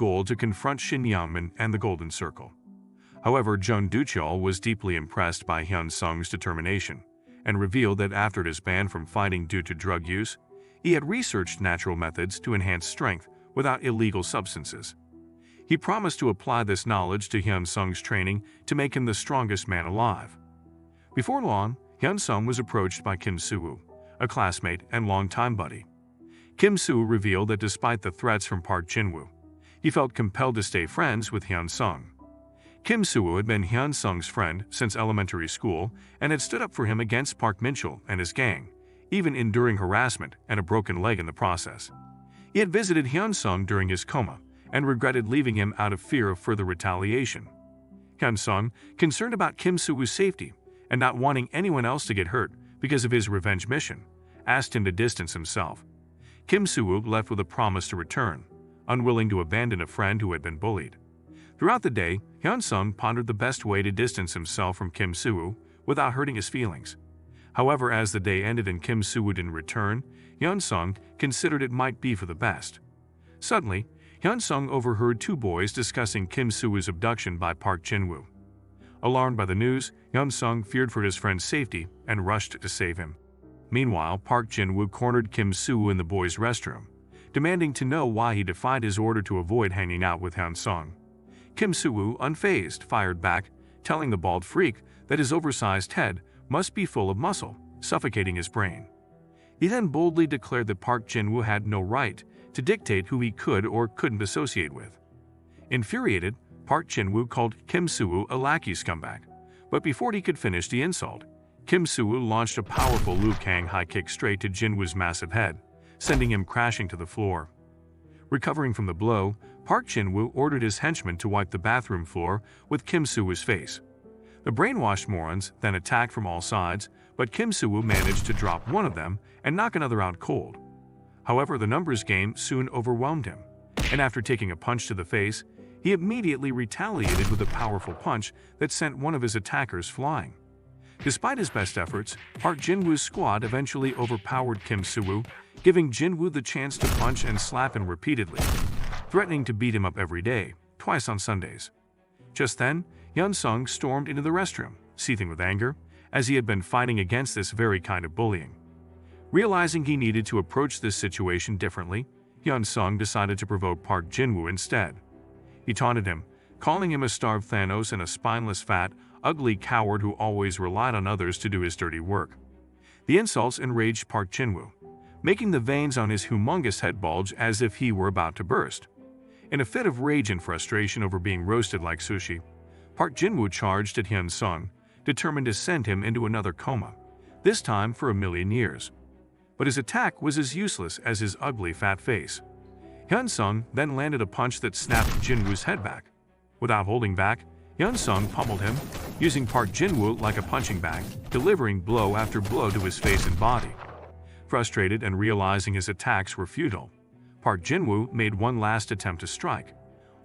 goal to confront Shin Yangmin and the Golden Circle. However, Jung Ducheol was deeply impressed by Hyun Sung's determination and revealed that after his ban from fighting due to drug use, he had researched natural methods to enhance strength without illegal substances. He promised to apply this knowledge to Hyun Sung's training to make him the strongest man alive. Before long, Hyun Sung was approached by Kim Soo-woo, a classmate and longtime buddy. Kim Soo revealed that despite the threats from Park Jin-woo, he felt compelled to stay friends with Hyun Sung. Kim Soo-woo had been Hyun Sung's friend since elementary school and had stood up for him against Park Min-chul and his gang, even enduring harassment and a broken leg in the process. He had visited Hyun Sung during his coma and regretted leaving him out of fear of further retaliation. Hyun Sung, concerned about Kim Soo-woo's safety and not wanting anyone else to get hurt because of his revenge mission, asked him to distance himself. Kim Soo-woo left with a promise to return, unwilling to abandon a friend who had been bullied. Throughout the day, Hyun Sung pondered the best way to distance himself from Kim Soo-woo without hurting his feelings. However, as the day ended and Kim Soo-woo didn't return, Hyun Sung considered it might be for the best. Suddenly, Hyun Sung overheard two boys discussing Kim Soo-woo's abduction by Park Jin-woo. Alarmed by the news, Hyun Sung feared for his friend's safety and rushed to save him. Meanwhile, Park Jin-woo cornered Kim Soo-woo in the boys' restroom, demanding to know why he defied his order to avoid hanging out with Hyun Sung. Kim Soo-woo, unfazed, fired back, telling the bald freak that his oversized head must be full of muscle, suffocating his brain. He then boldly declared that Park Jin-woo had no right to dictate who he could or couldn't associate with. Infuriated, Park Jin-woo called Kim Soo-woo a lackey scumbag, but before he could finish the insult, Kim Soo-woo launched a powerful Liu Kang high kick straight to Jin-woo's massive head, sending him crashing to the floor. Recovering from the blow, Park Jin-woo ordered his henchmen to wipe the bathroom floor with Kim Soo-woo's face. The brainwashed morons then attacked from all sides, but Kim Soo-woo managed to drop one of them and knock another out cold. However, the numbers game soon overwhelmed him, and after taking a punch to the face, he immediately retaliated with a powerful punch that sent one of his attackers flying. Despite his best efforts, Park Jin-woo's squad eventually overpowered Kim Soo-woo, giving Jin-woo the chance to punch and slap him repeatedly, threatening to beat him up every day, twice on Sundays. Just then, Hyun Sung stormed into the restroom, seething with anger, as he had been fighting against this very kind of bullying. Realizing he needed to approach this situation differently, Hyun Sung decided to provoke Park Jin-woo instead. He taunted him, calling him a starved Thanos and a spineless, fat, ugly coward who always relied on others to do his dirty work. The insults enraged Park Jin-woo, making the veins on his humongous head bulge as if he were about to burst. In a fit of rage and frustration over being roasted like sushi, Park Jin-woo charged at Hyun Sung, determined to send him into another coma, this time for 1,000,000 years. But his attack was as useless as his ugly fat face. Hyun Sung then landed a punch that snapped Jin-woo's head back. Without holding back, Hyun Sung pummeled him, using Park Jin-woo like a punching bag, delivering blow after blow to his face and body. Frustrated and realizing his attacks were futile, Park Jin-woo made one last attempt to strike,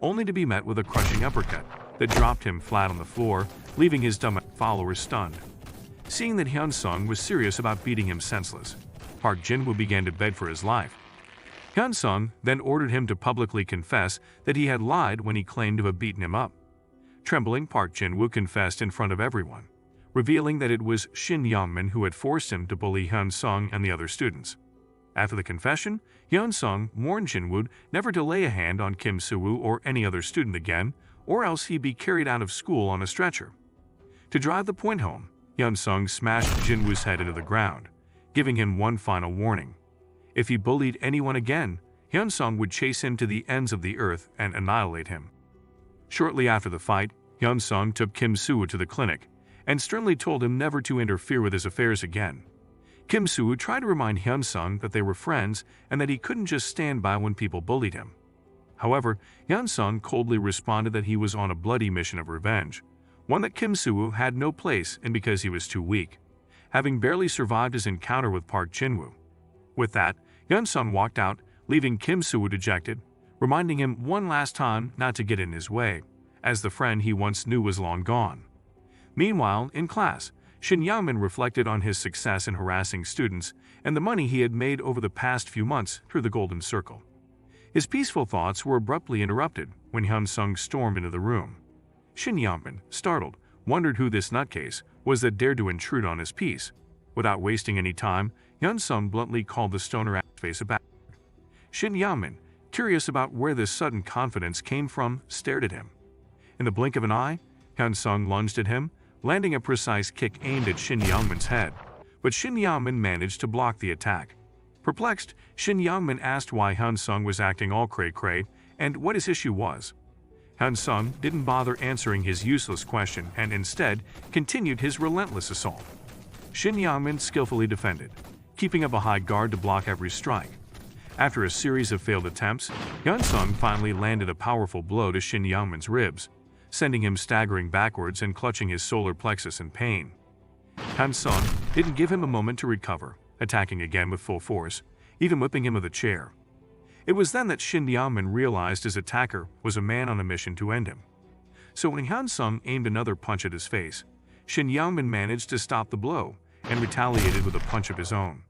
only to be met with a crushing uppercut that dropped him flat on the floor, leaving his dumb followers stunned. Seeing that Hyun Sung was serious about beating him senseless, Park Jin-woo began to beg for his life. Hyun Sung then ordered him to publicly confess that he had lied when he claimed to have beaten him up. Trembling, Park Jin-woo confessed in front of everyone, revealing that it was Shin Yangmin who had forced him to bully Hyun Sung and the other students. After the confession, Hyun Sung warned Jin-woo never to lay a hand on Kim Soo-woo or any other student again, or else he'd be carried out of school on a stretcher. To drive the point home, Hyun Sung smashed Jin-woo's head into the ground, giving him one final warning. If he bullied anyone again, Hyun Sung would chase him to the ends of the earth and annihilate him. Shortly after the fight, Hyun Sung took Kim Soo-woo to the clinic and sternly told him never to interfere with his affairs again. Kim Soo-woo tried to remind Hyun Sung that they were friends and that he couldn't just stand by when people bullied him. However, Hyun Sung coldly responded that he was on a bloody mission of revenge, one that Kim Soo-woo had no place in because he was too weak, having barely survived his encounter with Park Jin-woo. With that, Hyun Sung walked out, leaving Kim Soo-woo dejected, reminding him one last time not to get in his way, as the friend he once knew was long gone. Meanwhile, in class, Shin Yangmin reflected on his success in harassing students and the money he had made over the past few months through the Golden Circle. His peaceful thoughts were abruptly interrupted when Hyun-sung stormed into the room. Shin Yangmin, startled, wondered who this nutcase was that dared to intrude on his peace. Without wasting any time, Hyun-sung bluntly called the stoner face a bastard. Shin Yangmin, curious about where this sudden confidence came from, stared at him. In the blink of an eye, Hyun-sung lunged at him, landing a precise kick aimed at Shin Yangmin's head, but Shin Yangmin managed to block the attack. Perplexed, Shin Yangmin asked why Hyun-sung was acting all cray-cray and what his issue was. Hyun-sung didn't bother answering his useless question and instead continued his relentless assault. Shin Yangmin skillfully defended, keeping up a high guard to block every strike. After a series of failed attempts, Hyun-sung finally landed a powerful blow to Shin Yangmin's ribs, sending him staggering backwards and clutching his solar plexus in pain. Hyun-sung didn't give him a moment to recover, attacking again with full force, even whipping him with a chair. It was then that Shin Yangmin realized his attacker was a man on a mission to end him. So when Hyun-sung aimed another punch at his face, Shin Yangmin managed to stop the blow and retaliated with a punch of his own.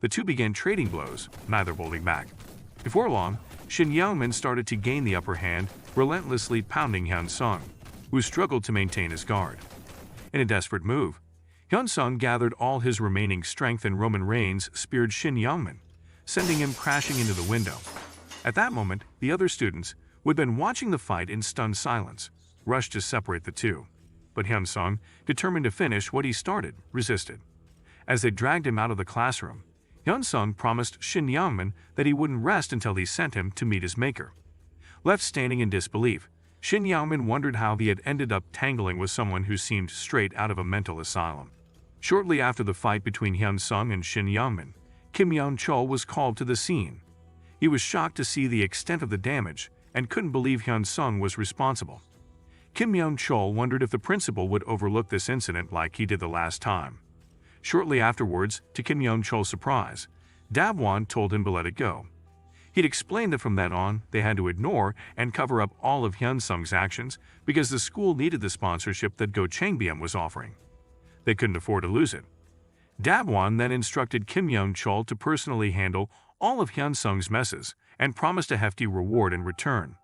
The two began trading blows, neither holding back. Before long, Shin Yangmin started to gain the upper hand, relentlessly pounding Hyun-sung, who struggled to maintain his guard. In a desperate move, Hyun-sung gathered all his remaining strength and Roman Reigns speared Shin Yangmin, sending him crashing into the window. At that moment, the other students, who had been watching the fight in stunned silence, rushed to separate the two. But Hyun-sung, determined to finish what he started, resisted. As they dragged him out of the classroom, Hyun-sung promised Shin Yangmin that he wouldn't rest until he sent him to meet his maker. Left standing in disbelief, Shin Yangmin wondered how he had ended up tangling with someone who seemed straight out of a mental asylum. Shortly after the fight between Hyun-sung and Shin Yangmin, Kim Young-chol was called to the scene. He was shocked to see the extent of the damage and couldn't believe Hyun-sung was responsible. Kim Young-chol wondered if the principal would overlook this incident like he did the last time. Shortly afterwards, to Kim Young-chol's surprise, Dabwon told him to let it go. He'd explained that from then on, they had to ignore and cover up all of Hyun-sung's actions because the school needed the sponsorship that Go Changbyeom was offering. They couldn't afford to lose it. Dabwon then instructed Kim Young-chol to personally handle all of Hyun-sung's messes and promised a hefty reward in return.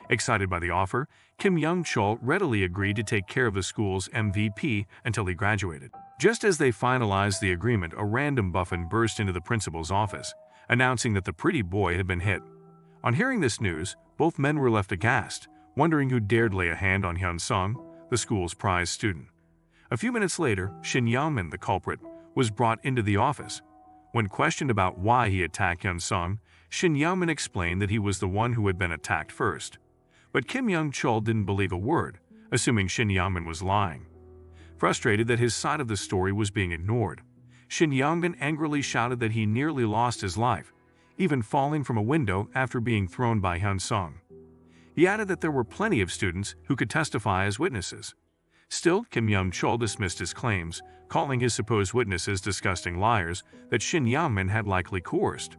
Excited by the offer, Kim Young-chol readily agreed to take care of the school's MVP until he graduated. Just as they finalized the agreement, a random buffon burst into the principal's office, announcing that the pretty boy had been hit. On hearing this news, both men were left aghast, wondering who dared lay a hand on Hyun-sung, the school's prize student. A few minutes later, Shin Yangmin, the culprit, was brought into the office. When questioned about why he attacked Hyun-sung, Shin Yangmin explained that he was the one who had been attacked first. But Kim Young-chol didn't believe a word, assuming Shin Yangmin was lying. Frustrated that his side of the story was being ignored, Shin Yangmin angrily shouted that he nearly lost his life, even falling from a window after being thrown by Hyun-sung. He added that there were plenty of students who could testify as witnesses. Still, Kim Young-chol dismissed his claims, calling his supposed witnesses disgusting liars that Shin Yangmin had likely coerced.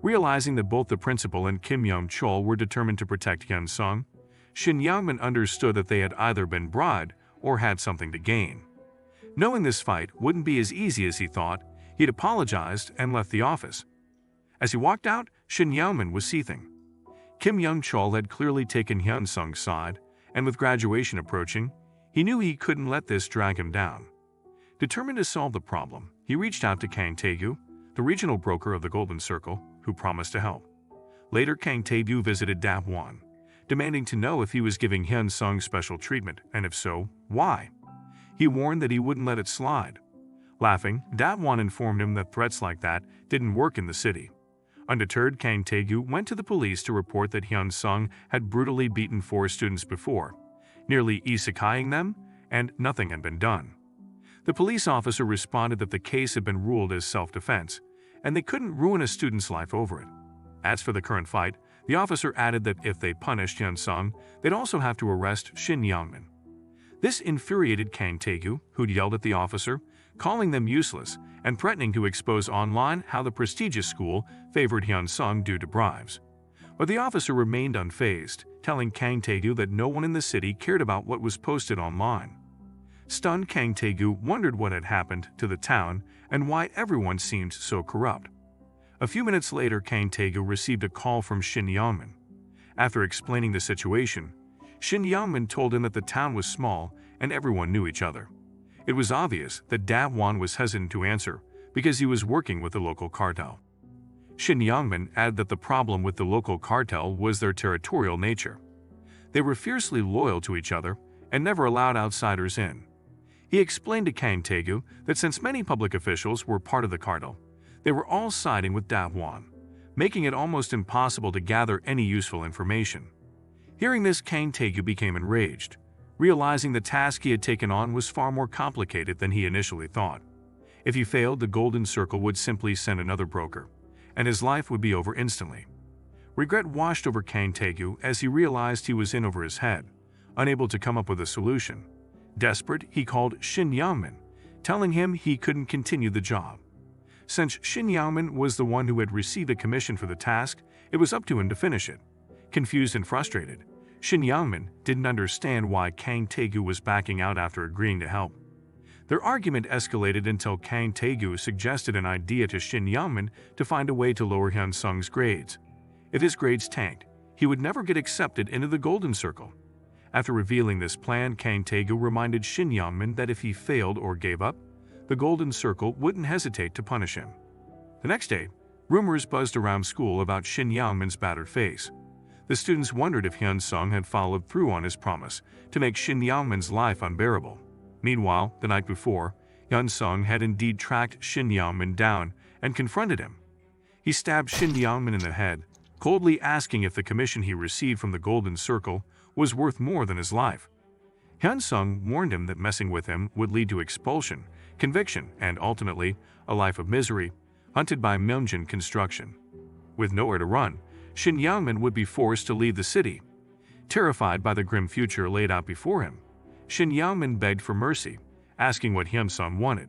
Realizing that both the principal and Kim Young-chol were determined to protect Hyun-sung, Shin Yangmin understood that they had either been bribed or had something to gain. Knowing this fight wouldn't be as easy as he thought, he'd apologized and left the office. As he walked out, Shin Yangmin was seething. Kim Young-chol had clearly taken Hyun-sung's side, and with graduation approaching, he knew he couldn't let this drag him down. Determined to solve the problem, he reached out to Kang Tae-gyu, the regional broker of the Golden Circle, who promised to help. Later, Kang Tae-gyu visited Dabwon, demanding to know if he was giving Hyun-sung special treatment, and if so, why. He warned that he wouldn't let it slide. Laughing, Dabwon informed him that threats like that didn't work in the city. Undeterred, Kang Tae-gyu went to the police to report that Hyun-sung had brutally beaten 4 students before, nearly isekaiing them, and nothing had been done. The police officer responded that the case had been ruled as self-defense, and they couldn't ruin a student's life over it. As for the current fight, the officer added that if they punished Hyun-sung, they'd also have to arrest Shin Yangmin. This infuriated Kang Tae-gyu, who'd yelled at the officer, calling them useless and threatening to expose online how the prestigious school favored Hyun-sung due to bribes. But the officer remained unfazed, telling Kang Tae-gyu that no one in the city cared about what was posted online. Stunned, Kang Tae-gyu wondered what had happened to the town and why everyone seemed so corrupt. A few minutes later, Kang Tae-gyu received a call from Shin Yangmin. After explaining the situation, Shin Yangmin told him that the town was small and everyone knew each other. It was obvious that Da Won was hesitant to answer because he was working with the local cartel. Shin Yangmin added that the problem with the local cartel was their territorial nature. They were fiercely loyal to each other and never allowed outsiders in. He explained to Kang Tae-gyu that since many public officials were part of the cartel, they were all siding with Da Won, making it almost impossible to gather any useful information. Hearing this, Kang Tae-gyu became enraged, realizing the task he had taken on was far more complicated than he initially thought. If he failed, the Golden Circle would simply send another broker, and his life would be over instantly. Regret washed over Kang Tae-gyu as he realized he was in over his head, unable to come up with a solution. Desperate, he called Shin Yangmin, telling him he couldn't continue the job. Since Shin Yangmin was the one who had received a commission for the task, it was up to him to finish it. Confused and frustrated, Shin Yangmin didn't understand why Kang Tae-gyu was backing out after agreeing to help. Their argument escalated until Kang Tae-gyu suggested an idea to Shin Yangmin to find a way to lower Hyun Sung's grades. If his grades tanked, he would never get accepted into the Golden Circle. After revealing this plan, Kang Tae-gyu reminded Shin Yangmin that if he failed or gave up, the Golden Circle wouldn't hesitate to punish him. The next day, rumors buzzed around school about Shin Yangmin's battered face. The students wondered if Hyun Sung had followed through on his promise to make Shin Yangmin's life unbearable. Meanwhile, the night before, Hyun Sung had indeed tracked Shin Yangmin down and confronted him. He stabbed Shin Yangmin in the head, coldly asking if the commission he received from the Golden Circle was worth more than his life. Hyun Sung warned him that messing with him would lead to expulsion, conviction, and ultimately, a life of misery, hunted by Myeongjin Construction. With nowhere to run, Shin Yangmin would be forced to leave the city. Terrified by the grim future laid out before him, Shin Yangmin begged for mercy, asking what Hyun Sung wanted.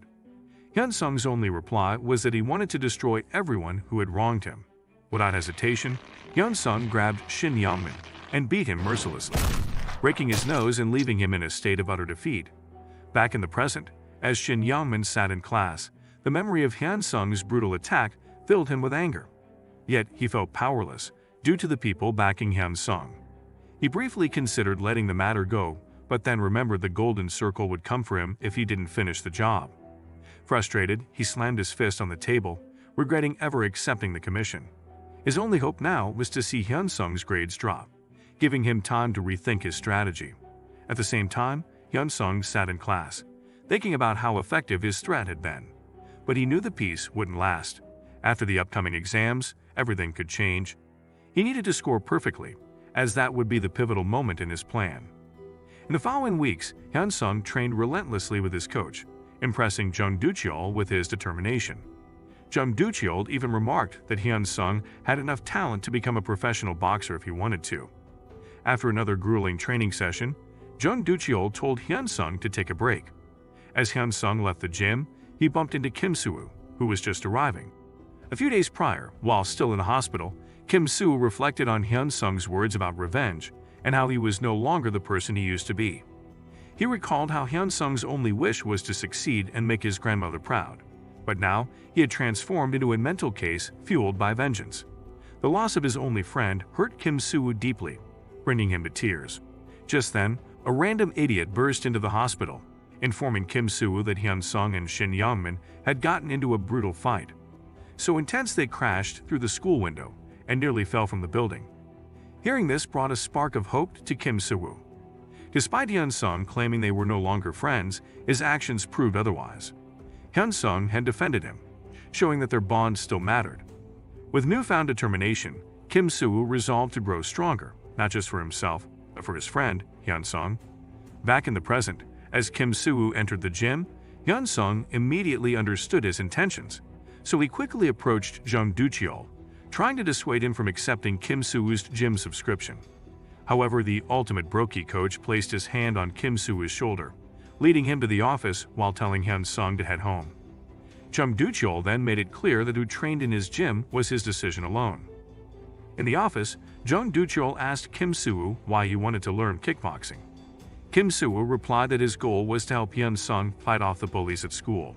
Hyun Sung's only reply was that he wanted to destroy everyone who had wronged him. Without hesitation, Hyun Sung grabbed Shin Yangmin and beat him mercilessly, breaking his nose and leaving him in a state of utter defeat. Back in the present, as Shin Yangmin sat in class, the memory of Hyun Sung's brutal attack filled him with anger. Yet he felt powerless due to the people backing Hyun Sung. He briefly considered letting the matter go, but then remembered the Golden Circle would come for him if he didn't finish the job. Frustrated, he slammed his fist on the table, regretting ever accepting the commission. His only hope now was to see Hyun Sung's grades drop, giving him time to rethink his strategy. At the same time, Hyun Sung sat in class, thinking about how effective his threat had been. But he knew the peace wouldn't last. After the upcoming exams, everything could change. He needed to score perfectly, as that would be the pivotal moment in his plan. In the following weeks, Hyun Sung trained relentlessly with his coach, impressing Jung Do-cheol with his determination. Jung Do-cheol even remarked that Hyun Sung had enough talent to become a professional boxer if he wanted to. After another grueling training session, Jung Do-cheol told Hyun Sung to take a break. As Hyun Sung left the gym, he bumped into Kim Soo-woo, who was just arriving. A few days prior, while still in the hospital, Kim Soo reflected on Hyun Sung's words about revenge and how he was no longer the person he used to be. He recalled how Hyun Sung's only wish was to succeed and make his grandmother proud, but now he had transformed into a mental case fueled by vengeance. The loss of his only friend hurt Kim Soo-woo deeply, bringing him to tears. Just then, a random idiot burst into the hospital, informing Kim Soo-woo that Hyun Sung and Shin Yangmin had gotten into a brutal fight. So intense they crashed through the school window and nearly fell from the building. Hearing this brought a spark of hope to Kim Soo-woo. Despite Hyun Sung claiming they were no longer friends, his actions proved otherwise. Hyun Sung had defended him, showing that their bond still mattered. With newfound determination, Kim Soo-woo resolved to grow stronger, not just for himself, but for his friend, Hyun Sung. Back in the present, as Kim Soo-woo entered the gym, Hyun Sung immediately understood his intentions, so he quickly approached Jung Do-cheol, trying to dissuade him from accepting Kim Soo-woo's gym subscription. However, the ultimate brokey coach placed his hand on Kim Soo-woo's shoulder, leading him to the office while telling Hyun Sung to head home. Jung Do-cheol then made it clear that who trained in his gym was his decision alone. In the office, Jung Do-cheol asked Kim Soo-woo why he wanted to learn kickboxing. Kim Soo-woo replied that his goal was to help Hyun Sung fight off the bullies at school.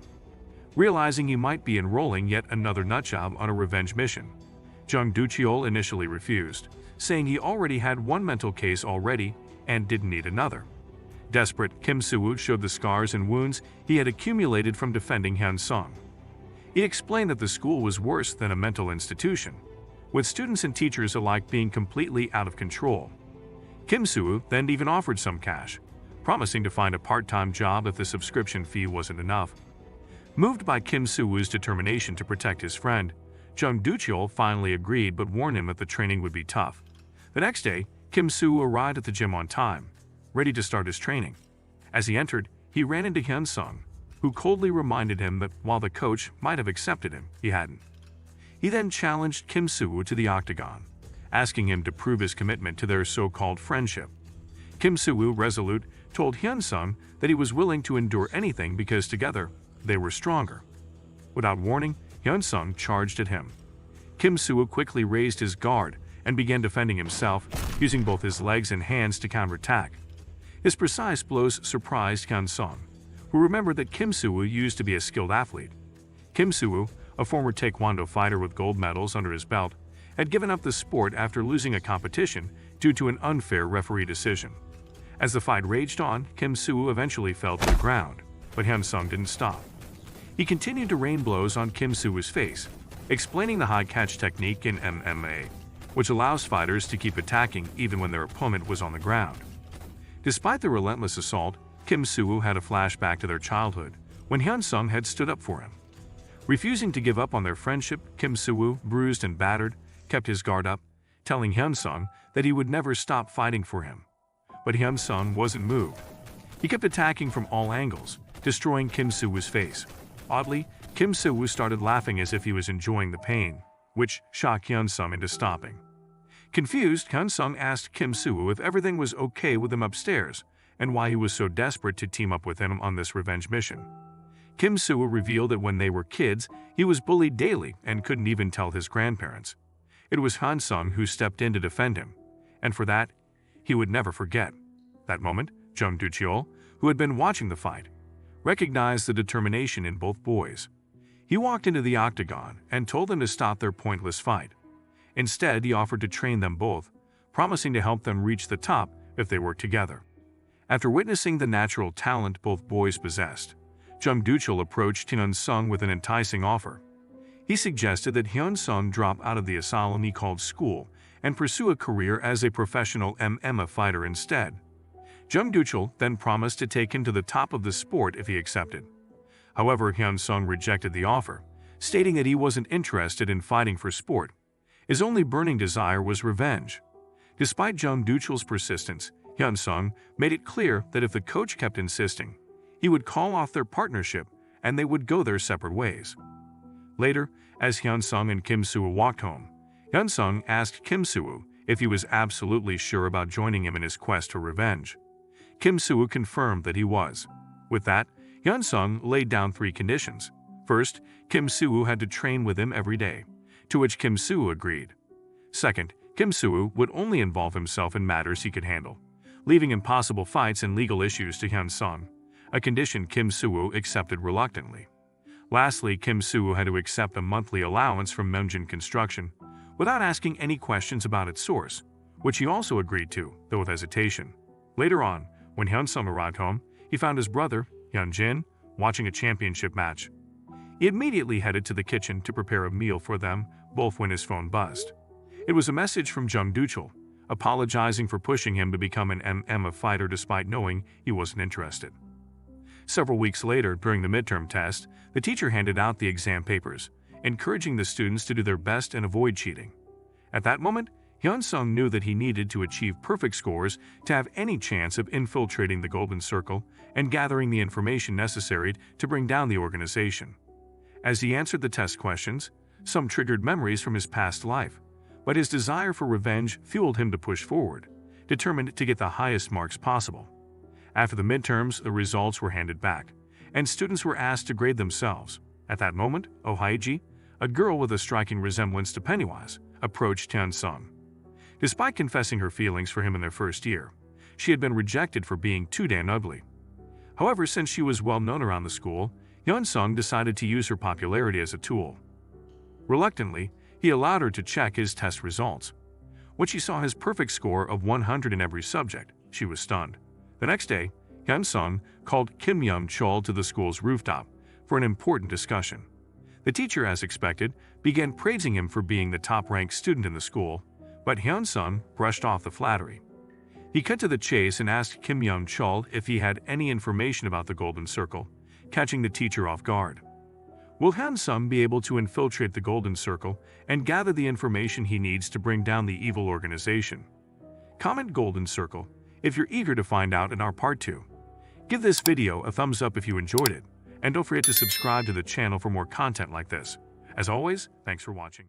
realizing he might be enrolling yet another nutjob on a revenge mission. Jung Do-cheol initially refused, saying he already had one mental case already and didn't need another. Desperate, Kim Soo-woo showed the scars and wounds he had accumulated from defending Hyun-sung. He explained that the school was worse than a mental institution, with students and teachers alike being completely out of control. Kim Soo-woo then even offered some cash, promising to find a part-time job if the subscription fee wasn't enough. Moved by Kim Soo-woo's determination to protect his friend, Jung Do-cheol finally agreed but warned him that the training would be tough. The next day, Kim Soo-woo arrived at the gym on time, ready to start his training. As he entered, he ran into Hyun-sung, who coldly reminded him that while the coach might have accepted him, he hadn't. He then challenged Kim Soo-woo to the octagon, asking him to prove his commitment to their so-called friendship. Kim Soo-woo, resolute, told Hyun-sung that he was willing to endure anything because together they were stronger. Without warning, Hyun-sung charged at him. Kim Soo-woo quickly raised his guard and began defending himself, using both his legs and hands to counterattack. His precise blows surprised Hyun-sung, who remembered that Kim Soo-woo used to be a skilled athlete. Kim Soo-woo, a former taekwondo fighter with gold medals under his belt, had given up the sport after losing a competition due to an unfair referee decision. As the fight raged on, Kim Soo-woo eventually fell to the ground, but Hyun-sung didn't stop. He continued to rain blows on Kim Soo-woo's face, explaining the high catch technique in MMA, which allows fighters to keep attacking even when their opponent was on the ground. Despite the relentless assault, Kim Soo-woo had a flashback to their childhood when Hyun-sung had stood up for him. Refusing to give up on their friendship, Kim Soo-woo, bruised and battered, kept his guard up, telling Hyun-sung that he would never stop fighting for him. But Hyun-sung wasn't moved. He kept attacking from all angles, destroying Kim Soo-woo's face. Oddly, Kim Soo-woo started laughing as if he was enjoying the pain, which shocked Hyun-sung into stopping. Confused, Hyun-sung asked Kim Soo-woo if everything was okay with him upstairs and why he was so desperate to team up with him on this revenge mission. Kim Soo-woo revealed that when they were kids, he was bullied daily and couldn't even tell his grandparents. It was Hyun-sung who stepped in to defend him, and for that, he would never forget. That moment, Jung Do-cheol, who had been watching the fight, recognized the determination in both boys. He walked into the octagon and told them to stop their pointless fight. Instead, he offered to train them both, promising to help them reach the top if they worked together. After witnessing the natural talent both boys possessed, Jung Do-cheol approached Hyun-sung with an enticing offer. He suggested that Hyun-sung drop out of the asylum he called school and pursue a career as a professional MMA fighter instead. Jung Do-cheol then promised to take him to the top of the sport if he accepted. However, Hyun-sung rejected the offer, stating that he wasn't interested in fighting for sport. His only burning desire was revenge. Despite Jung Do-cheol's persistence, Hyun-sung made it clear that if the coach kept insisting, he would call off their partnership and they would go their separate ways. Later, as Hyun-sung and Kim Soo-woo walked home, Hyun-sung asked Kim Soo-woo if he was absolutely sure about joining him in his quest for revenge. Kim Soo-woo confirmed that he was. With that, Hyun-sung laid down 3 conditions. First, Kim Soo-woo had to train with him every day, to which Kim Soo-woo agreed. Second, Kim Soo-woo would only involve himself in matters he could handle, leaving impossible fights and legal issues to Hyun-sung, a condition Kim Soo-woo accepted reluctantly. Lastly, Kim Soo-woo had to accept a monthly allowance from Munjin Construction without asking any questions about its source, which he also agreed to, though with hesitation. Later on, when Hyun-sung arrived home, he found his brother, Hyun-jin, watching a championship match. He immediately headed to the kitchen to prepare a meal for them both when his phone buzzed. It was a message from Jung Do-cheol, apologizing for pushing him to become an MMA fighter despite knowing he wasn't interested. Several weeks later, during the midterm test, the teacher handed out the exam papers, encouraging the students to do their best and avoid cheating. At that moment, Hyun-sung knew that he needed to achieve perfect scores to have any chance of infiltrating the Golden Circle and gathering the information necessary to bring down the organization. As he answered the test questions, some triggered memories from his past life, but his desire for revenge fueled him to push forward, determined to get the highest marks possible. After the midterms, the results were handed back, and students were asked to grade themselves. At that moment, Oh Hae-ji, a girl with a striking resemblance to Pennywise, approached Hyun-sung. Despite confessing her feelings for him in their first year, she had been rejected for being too damn ugly. However, since she was well known around the school, Hyun-sung decided to use her popularity as a tool. Reluctantly, he allowed her to check his test results. When she saw his perfect score of 100 in every subject, she was stunned. The next day, Hyun-sung called Kim Young-chol to the school's rooftop for an important discussion. The teacher, as expected, began praising him for being the top-ranked student in the school, but Hyun-sung brushed off the flattery. He cut to the chase and asked Kim Young-chol if he had any information about the Golden Circle, catching the teacher off guard. Will Hyun-sung be able to infiltrate the Golden Circle and gather the information he needs to bring down the evil organization? Comment Golden Circle if you're eager to find out in our Part 2. Give this video a thumbs up if you enjoyed it, and don't forget to subscribe to the channel for more content like this. As always, thanks for watching.